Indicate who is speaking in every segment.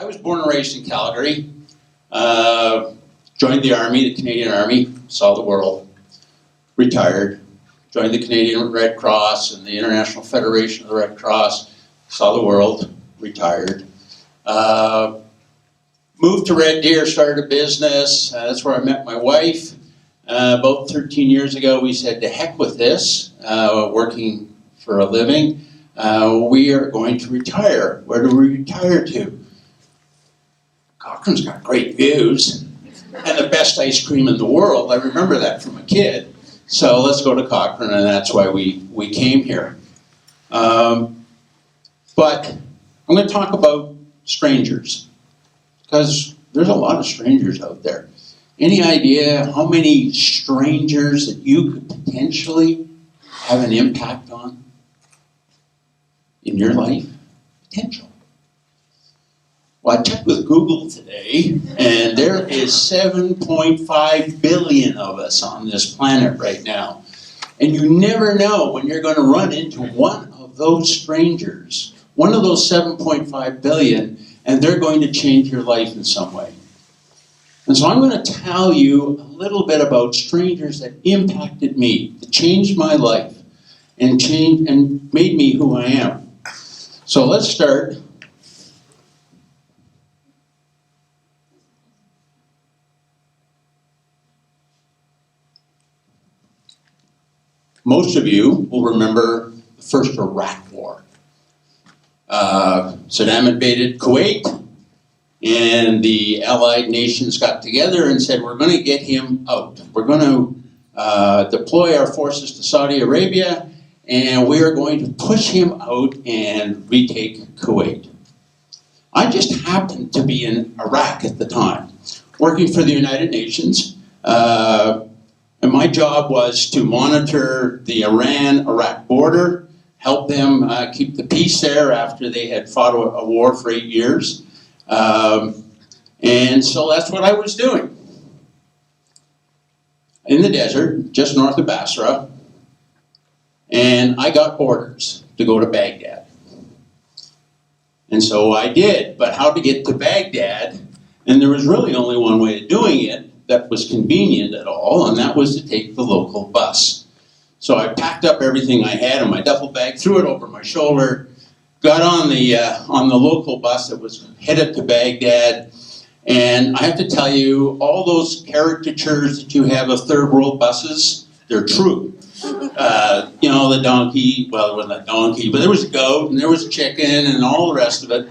Speaker 1: I was born and raised in Calgary, joined the Army, the Canadian Army, saw the world, retired, joined the Canadian Red Cross and the International Federation of the Red Cross, saw the world, retired. Moved to Red Deer, started a business. That's where I met my wife. About 13 years ago, we said, to heck with this, working for a living. We are going to retire. Where do we retire to? Cochrane's got great views and the best ice cream in the world. I remember that from a kid. So let's go to Cochrane, and that's why we came here. But I'm going to talk about strangers, because there's a lot of strangers out there. Any idea how many strangers that you could potentially have an impact on in your life? Potential. Well, I checked with Google today, and there is 7.5 billion of us on this planet right now. And you never know when you're going to run into one of those strangers, one of those 7.5 billion, and they're going to change your life in some way. And so I'm going to tell you a little bit about strangers that impacted me, that changed my life, and made me who I am. So let's start. Most of you will remember the first Iraq War. Saddam invaded Kuwait, and the Allied nations got together and said, we're going to get him out. We're going to deploy our forces to Saudi Arabia, and we are going to push him out and retake Kuwait. I just happened to be in Iraq at the time, working for the United Nations. And my job was to monitor the Iran-Iraq border, help them keep the peace there after they had fought a war for 8 years. And so that's what I was doing. In the desert, just north of Basra, and I got orders to go to Baghdad. And so I did, but how to get to Baghdad, and there was really only one way of doing it that was convenient at all, and that was to take the local bus. So I packed up everything I had in my duffel bag, threw it over my shoulder, got on the local bus that was headed to Baghdad, and I have to tell you, all those caricatures that you have of third world buses, they're true. You know, the donkey, well, it wasn't a donkey, but there was a goat, and there was a chicken, and all the rest of it.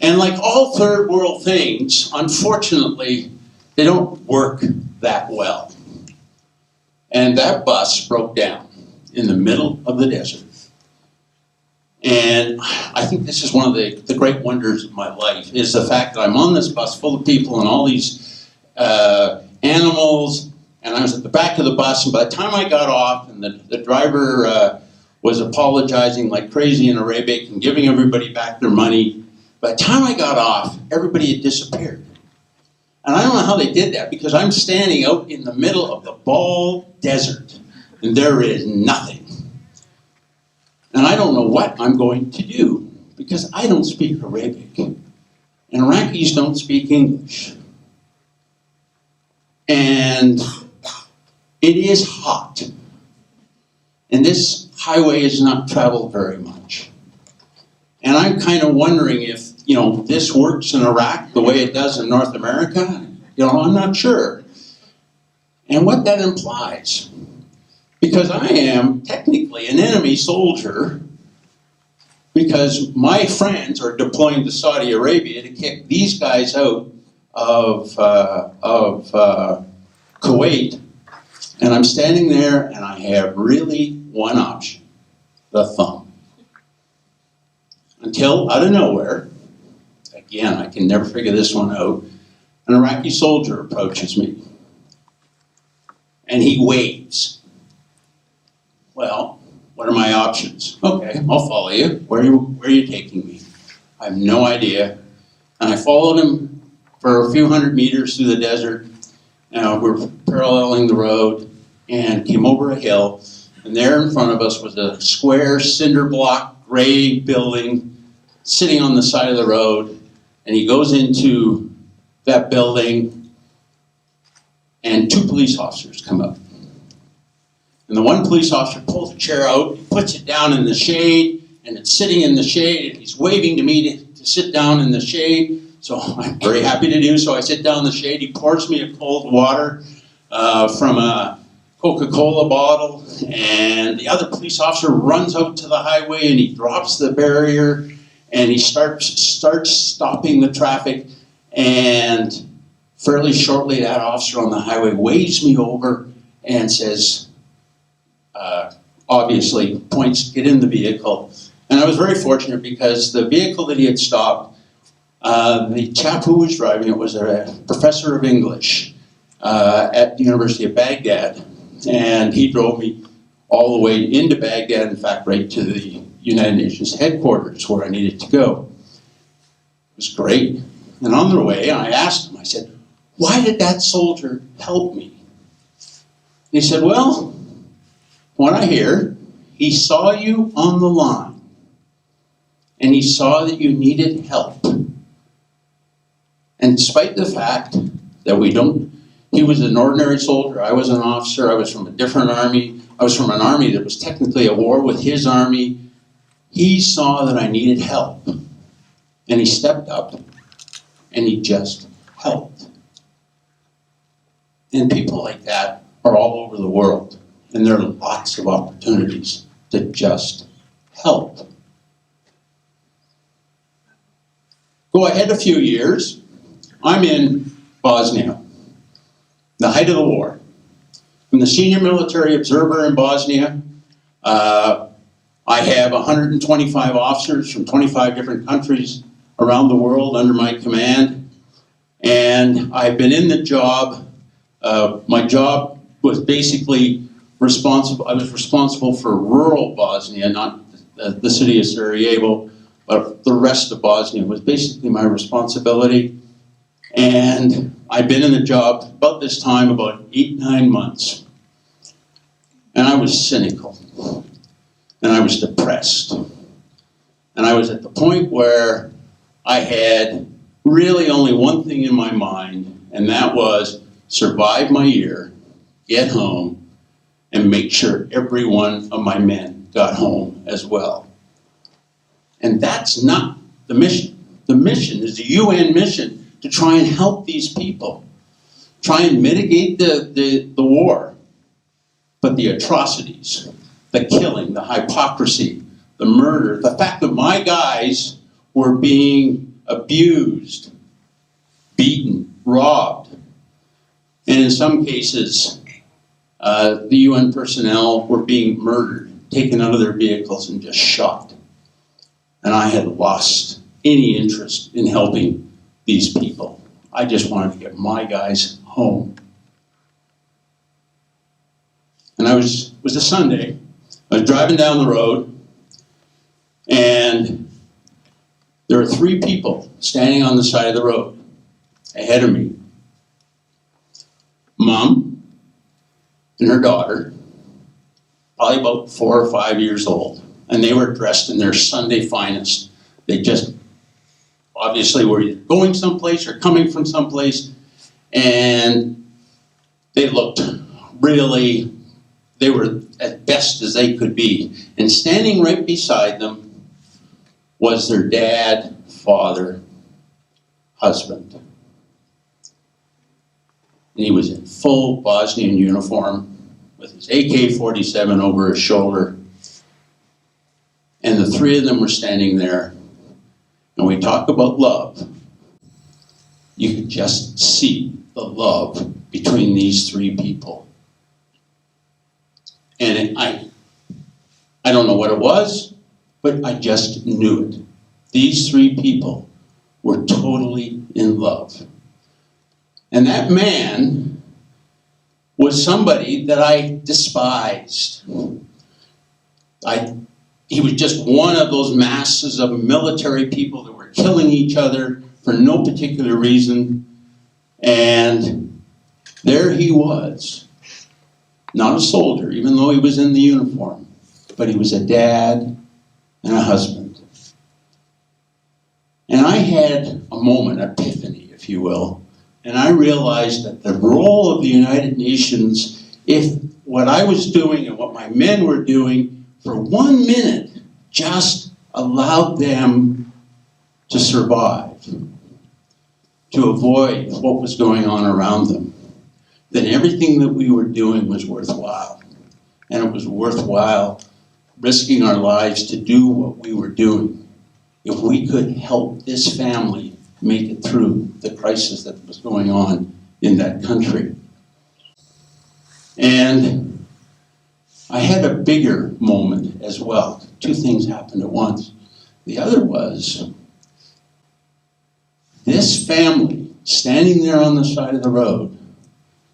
Speaker 1: And like all third world things, unfortunately, they don't work that well. And that bus broke down in the middle of the desert. And I think this is one of the great wonders of my life, is the fact that I'm on this bus full of people and all these animals, and I was at the back of the bus, and by the time I got off, and the driver was apologizing like crazy in Arabic and giving everybody back their money, by the time I got off, everybody had disappeared. And I don't know how they did that, because I'm standing out in the middle of the bald desert, and there is nothing. And I don't know what I'm going to do, because I don't speak Arabic, and Iraqis don't speak English. And it is hot, and this highway is not traveled very much. And I'm kind of wondering if, you know, this works in Iraq the way it does in North America. You know, I'm not sure. And what that implies. Because I am technically an enemy soldier, because my friends are deploying to Saudi Arabia to kick these guys out of Kuwait. And I'm standing there, and I have really one option: the thumb. Until, out of nowhere, again, I can never figure this one out, an Iraqi soldier approaches me. And he waves. Well, what are my options? Okay, I'll follow you. Where are you taking me? I have no idea. And I followed him for a few hundred meters through the desert. We're paralleling the road and came over a hill. And there in front of us was a square cinder block gray building sitting on the side of the road. And he goes into that building, and 2 police officers come up. And the one police officer pulls a chair out, he puts it down in the shade, and it's sitting in the shade, and he's waving to me to sit down in the shade. So I'm very happy to do so. I sit down in the shade. He pours me a cold water from a Coca-Cola bottle, and the other police officer runs out to the highway, and he drops the barrier, and he starts stopping the traffic. And fairly shortly, that officer on the highway waves me over and says, obviously points, get in the vehicle. And I was very fortunate because the vehicle that he had stopped, the chap who was driving it was a professor of English at the University of Baghdad. And he drove me all the way into Baghdad, in fact, right to the United Nations headquarters where I needed to go. It was great. And on the way, I asked him, I said, why did that soldier help me? And he said, well, what I hear, he saw you on the line, and he saw that you needed help. And despite the fact that he was an ordinary soldier, I was an officer, I was from a different army, I was from an army that was technically at war with his army, he saw that I needed help. And he stepped up, and he just helped. And people like that are all over the world. And there are lots of opportunities to just help. Go ahead a few years. I'm in Bosnia, the height of the war. I'm the senior military observer in Bosnia. I have 125 officers from 25 different countries around the world under my command. And I've been in the job. My job was basically I was responsible for rural Bosnia, not the city of Sarajevo, but the rest of Bosnia was basically my responsibility. And I've been in the job about this time, about 8-9 months. And I was cynical. And I was depressed. And I was at the point where I had really only one thing in my mind, and that was survive my year, get home, and make sure every one of my men got home as well. And that's not the mission. The mission is the UN mission to try and help these people, try and mitigate the war. But the atrocities, the killing, the hypocrisy, the murder, the fact that my guys were being abused, beaten, robbed, and in some cases, the UN personnel were being murdered, taken out of their vehicles and just shot. And I had lost any interest in helping these people. I just wanted to get my guys home. And it was a Sunday. I was driving down the road, and there were 3 people standing on the side of the road ahead of me. Mom and her daughter, probably about 4 or 5 years old, and they were dressed in their Sunday finest. They just obviously were either going someplace or coming from someplace, and they looked really, they were as best as they could be. And standing right beside them was their dad, father, husband. And he was in full Bosnian uniform with his AK-47 over his shoulder. And the 3 of them were standing there. And we talk about love. You could just see the love between these 3 people. And I don't know what it was, but I just knew it. These 3 people were totally in love. And that man was somebody that I despised. He was just one of those masses of military people that were killing each other for no particular reason. And there he was, not a soldier, even though he was in the uniform, but he was a dad and a husband. And I had a moment, epiphany, if you will, and I realized that the role of the United Nations, if what I was doing and what my men were doing for 1 minute just allowed them to survive, to avoid what was going on around them, then everything that we were doing was worthwhile. And it was worthwhile risking our lives to do what we were doing if we could help this family make it through the crisis that was going on in that country. And I had a bigger moment as well. Two things happened at once. The other was this family standing there on the side of the road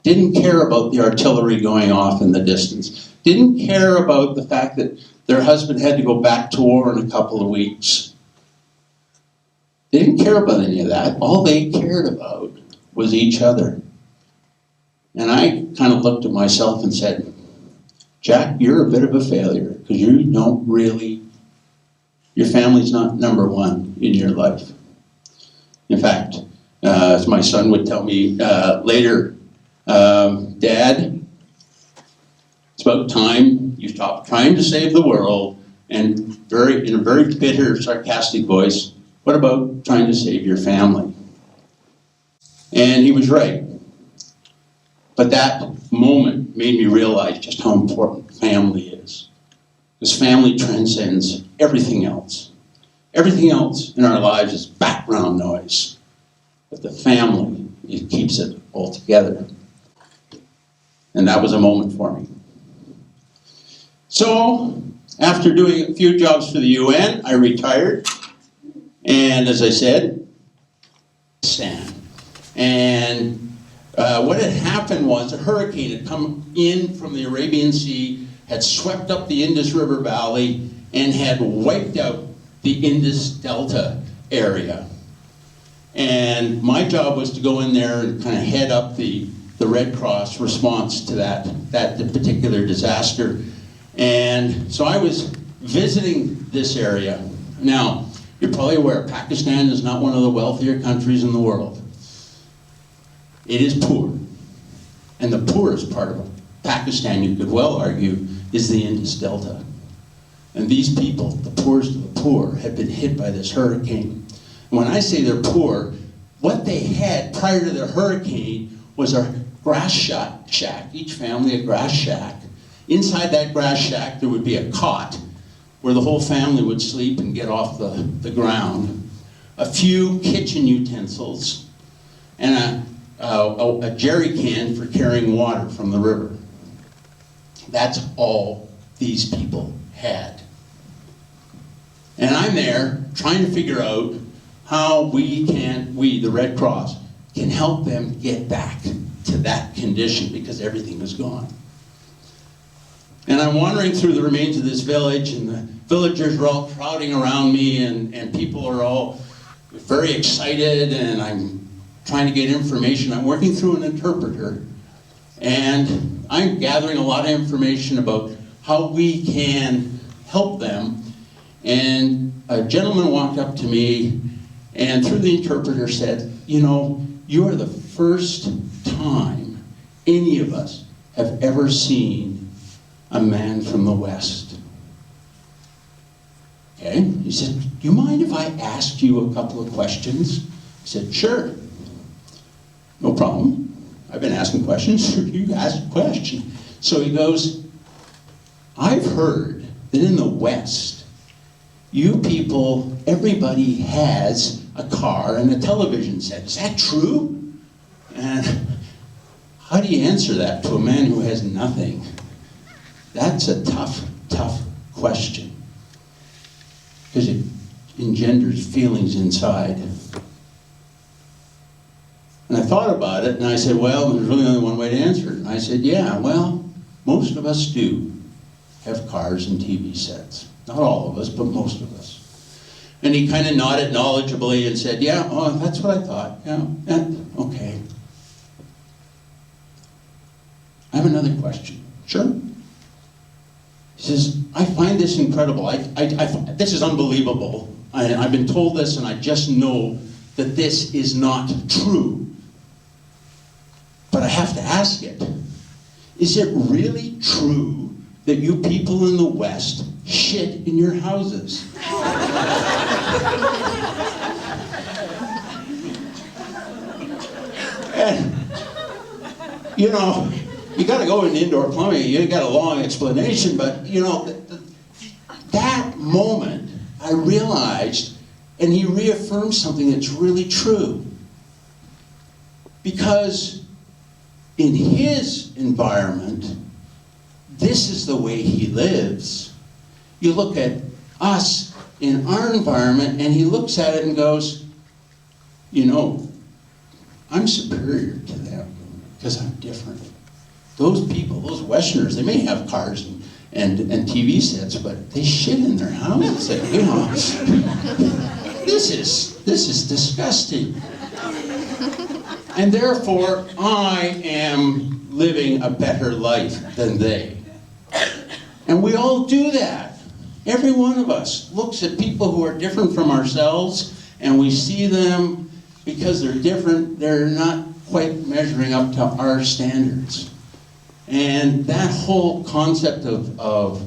Speaker 1: didn't care about the artillery going off in the distance, didn't care about the fact that their husband had to go back to war in a couple of weeks. They didn't care about any of that. All they cared about was each other. And I kind of looked at myself and said, Jack, you're a bit of a failure because you don't really, your family's not number one in your life. In fact, as my son would tell me later, Dad, it's about time you stop trying to save the world, and in a very bitter, sarcastic voice, what about trying to save your family? And he was right. But that moment made me realize just how important family is. Because family transcends everything else. Everything else in our lives is background noise. But the family, it keeps it all together. And that was a moment for me. So, after doing a few jobs for the UN, I retired. And as I said, and what had happened was a hurricane had come in from the Arabian Sea, had swept up the Indus River Valley, and had wiped out the Indus Delta area. And my job was to go in there and kind of head up the Red Cross response to that particular disaster. And so I was visiting this area. Now, you're probably aware Pakistan is not one of the wealthier countries in the world. It is poor. And the poorest part of Pakistan, you could well argue, is the Indus Delta. And these people, the poorest of the poor, have been hit by this hurricane. And when I say they're poor, what they had prior to the hurricane was a grass shack, each family a grass shack. Inside that grass shack there would be a cot where the whole family would sleep and get off the ground. A few kitchen utensils and a jerry can for carrying water from the river. That's all these people had. And I'm there trying to figure out how we, the Red Cross, can help them get back to that condition because everything was gone. And I'm wandering through the remains of this village, and the villagers are all crowding around me, and people are all very excited, and I'm trying to get information. I'm working through an interpreter, and I'm gathering a lot of information about how we can help them. And a gentleman walked up to me, and through the interpreter said, you know, you are the first time any of us have ever seen a man from the West. Okay, he said, do you mind if I ask you a couple of questions? I said, sure. No problem. I've been asking questions. You ask a question. So he goes, I've heard that in the West, you people, everybody has a car and a television set. Is that true? And how do you answer that to a man who has nothing? That's a tough, tough question. Because it engenders feelings inside. And I thought about it, and I said, well, there's really only one way to answer it. And I said, yeah, well, most of us do have cars and TV sets. Not all of us, but most of us. And he kind of nodded knowledgeably and said, yeah, oh, that's what I thought. Yeah, okay. I have another question. Sure. He says, I find this incredible. This is unbelievable. I've been told this, and I just know that this is not true. But I have to ask it. Is it really true that you people in the West shit in your houses? And, you know, you got to go in indoor plumbing. You got a long explanation, but, you know, that moment I realized, and he reaffirmed something that's really true. Because in his environment, this is the way he lives. You look at us in our environment, and he looks at it and goes, you know, I'm superior to them because I'm different. Those people, those Westerners, they may have cars and TV sets, but they shit in their house. You know, this is disgusting. And therefore, I am living a better life than they. And we all do that. Every one of us looks at people who are different from ourselves, and we see them because they're different, they're not quite measuring up to our standards. And that whole concept of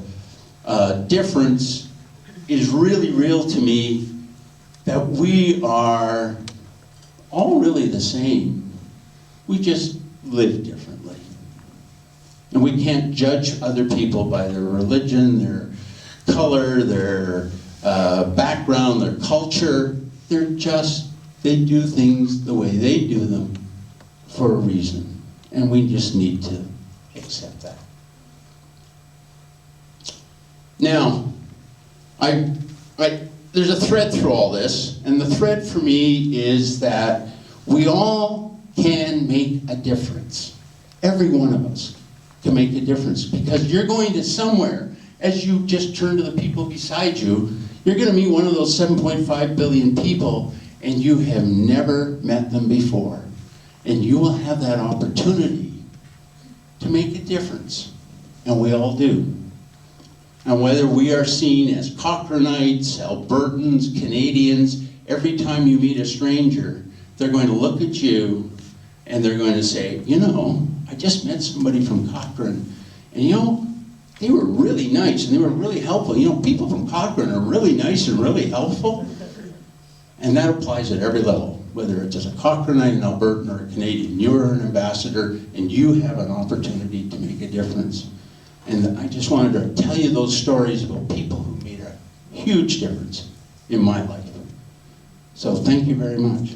Speaker 1: difference is really real to me, that we are all really the same. We just live differently. And we can't judge other people by their religion, their color, their background, their culture. They do things the way they do them for a reason. And we just need to accept that. Now, there's a thread through all this, and the thread for me is that we all can make a difference. Every one of us can make a difference, because you're going to somewhere, as you just turn to the people beside you, you're going to meet one of those 7.5 billion people, and you have never met them before. And you will have that opportunity to make a difference. And we all do. And whether we are seen as Cochranites, Albertans, Canadians, every time you meet a stranger, they're going to look at you and they're going to say, you know, I just met somebody from Cochrane, and you know, they were really nice and they were really helpful. You know, people from Cochrane are really nice and really helpful. And that applies at every level, whether it's as a Cochraneite, an Albertan, or a Canadian. You're an ambassador, and you have an opportunity to make a difference. And I just wanted to tell you those stories about people who made a huge difference in my life. So thank you very much.